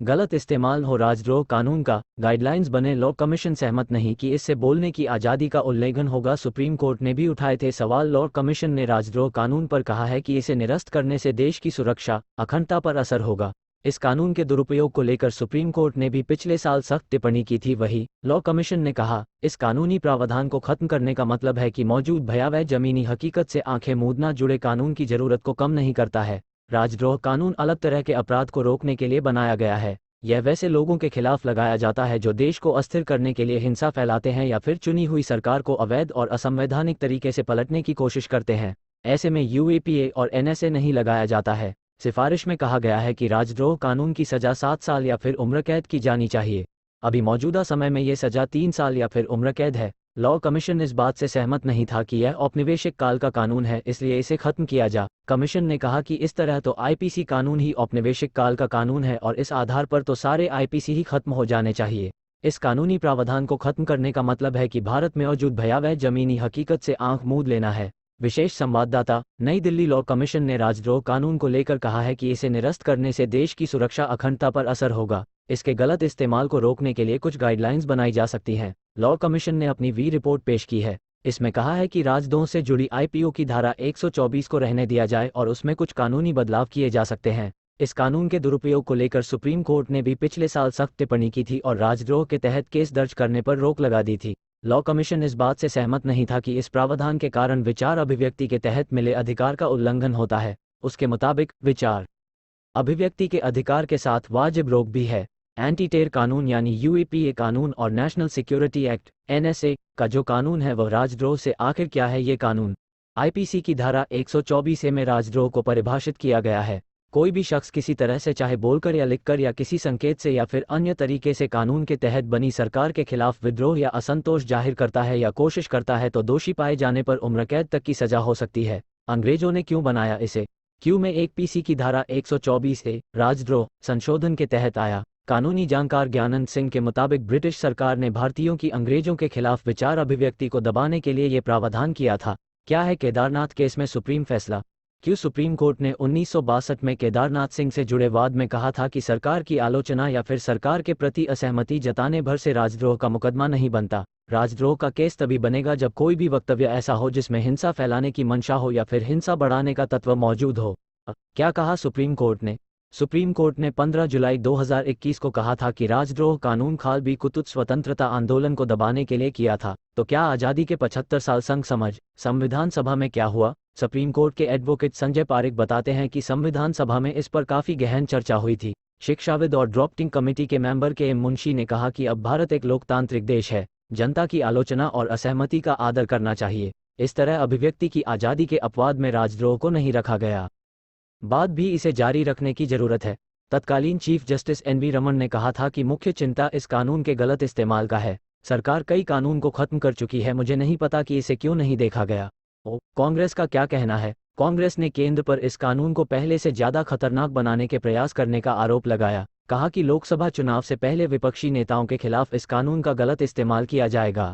गलत इस्तेमाल हो राजद्रोह कानून का, गाइडलाइंस बने। लॉ कमीशन सहमत नहीं कि इससे बोलने की आज़ादी का उल्लंघन होगा। सुप्रीम कोर्ट ने भी उठाए थे सवाल। लॉ कमीशन ने राजद्रोह कानून पर कहा है कि इसे निरस्त करने से देश की सुरक्षा, अखंडता पर असर होगा। इस कानून के दुरुपयोग को लेकर सुप्रीम कोर्ट ने भी पिछले साल सख्त टिप्पणी की थी। वही लॉ कमीशन ने कहा, इस कानूनी प्रावधान को खत्म करने का मतलब है कि मौजूद भयावह जमीनी हकीकत से आंखें मूंदना जुड़े कानून की जरूरत को कम नहीं करता है। राजद्रोह कानून अलग तरह के अपराध को रोकने के लिए बनाया गया है। यह वैसे लोगों के खिलाफ लगाया जाता है जो देश को अस्थिर करने के लिए हिंसा फैलाते हैं या फिर चुनी हुई सरकार को अवैध और असंवैधानिक तरीके से पलटने की कोशिश करते हैं। ऐसे में यूएपीए और एनएसए नहीं लगाया जाता है। सिफारिश में कहा गया है कि राजद्रोह कानून की सज़ा 7 साल या फिर उम्र कैद की जानी चाहिए। अभी मौजूदा समय में ये सज़ा 3 साल या फिर उम्र कैद है। लॉ कमीशन इस बात से सहमत नहीं था कि यह औपनिवेशिक काल का कानून है, इसलिए इसे खत्म किया जा। कमीशन ने कहा कि इस तरह तो आईपीसी कानून ही औपनिवेशिक काल का कानून है और इस आधार पर तो सारे आईपीसी ही खत्म हो जाने चाहिए। इस कानूनी प्रावधान को खत्म करने का मतलब है कि भारत में मौजूद भयावह जमीनी हकीकत से आंख मूंद लेना है। विशेष संवाददाता, नई दिल्ली। लॉ कमीशन ने राजद्रोह कानून को लेकर कहा है कि इसे निरस्त करने से देश की सुरक्षा, अखंडता पर असर होगा। इसके गलत इस्तेमाल को रोकने के लिए कुछ गाइडलाइंस बनाई जा सकती हैं। लॉ कमीशन ने अपनी रिपोर्ट पेश की है। इसमें कहा है कि राजद्रोह से जुड़ी आईपीओ की धारा 124 को रहने दिया जाए और उसमें कुछ कानूनी बदलाव किए जा सकते हैं। इस कानून के दुरुपयोग को लेकर सुप्रीम कोर्ट ने भी पिछले साल सख्त टिप्पणी की थी और राजद्रोह के तहत केस दर्ज करने पर रोक लगा दी थी। लॉ कमीशन इस बात से सहमत नहीं था कि इस प्रावधान के कारण विचार अभिव्यक्ति के तहत मिले अधिकार का उल्लंघन होता है। उसके मुताबिक विचार अभिव्यक्ति के अधिकार के साथ वाजिब रोक भी है। एंटी टेर कानून यानी यूएपीए कानून और नेशनल सिक्योरिटी एक्ट एनएसए का जो कानून है वह राजद्रोह से आखिर क्या है। ये कानून आईपीसी की धारा 124 में राजद्रोह को परिभाषित किया गया है। कोई भी शख्स किसी तरह से, चाहे बोलकर या लिखकर या किसी संकेत से या फिर अन्य तरीके से, कानून के तहत बनी सरकार के खिलाफ विद्रोह या असंतोष जाहिर करता है या कोशिश करता है तो दोषी पाए जाने पर उम्र कैद तक की सजा हो सकती है। अंग्रेजों ने क्यों बनाया इसे? क्यों में एक पीसी की धारा 124 राजद्रोह संशोधन के तहत आया। कानूनी जानकार ज्ञानंद सिंह के मुताबिक ब्रिटिश सरकार ने भारतीयों की अंग्रेजों के खिलाफ विचार अभिव्यक्ति को दबाने के लिए ये प्रावधान किया था। क्या है केदारनाथ केस में सुप्रीम फैसला? क्यों सुप्रीम कोर्ट ने 1962 में केदारनाथ सिंह से जुड़े वाद में कहा था कि सरकार की आलोचना या फिर सरकार के प्रति असहमति जताने भर से राजद्रोह का मुकदमा नहीं बनता। राजद्रोह का केस तभी बनेगा जब कोई भी वक्तव्य ऐसा हो जिसमें हिंसा फैलाने की मंशा हो या फिर हिंसा बढ़ाने का तत्व मौजूद हो। क्या कहा सुप्रीम कोर्ट ने? सुप्रीम कोर्ट ने 15 जुलाई 2021 को कहा था कि राजद्रोह कानून खालबी कुतुब स्वतंत्रता आंदोलन को दबाने के लिए किया था। तो क्या आज़ादी के 75 साल संग समझ संविधान सभा में क्या हुआ? सुप्रीम कोर्ट के एडवोकेट संजय पारिक बताते हैं कि संविधान सभा में इस पर काफ़ी गहन चर्चा हुई थी। शिक्षाविद और ड्राफ्टिंग कमेटी के मेंबर के एम मुंशी ने कहा कि अब भारत एक लोकतांत्रिक देश है, जनता की आलोचना और असहमति का आदर करना चाहिए। इस तरह अभिव्यक्ति की आज़ादी के अपवाद में राजद्रोह को नहीं रखा गया। बात भी इसे जारी रखने की जरूरत है। तत्कालीन चीफ जस्टिस एनवी रमन ने कहा था कि मुख्य चिंता इस कानून के गलत इस्तेमाल का है। सरकार कई कानून को खत्म कर चुकी है, मुझे नहीं पता कि इसे क्यों नहीं देखा गया। कांग्रेस का क्या कहना है? कांग्रेस ने केंद्र पर इस कानून को पहले से ज्यादा खतरनाक बनाने के प्रयास करने का आरोप लगाया। कहा कि लोकसभा चुनाव से पहले विपक्षी नेताओं के खिलाफ इस कानून का गलत इस्तेमाल किया जाएगा।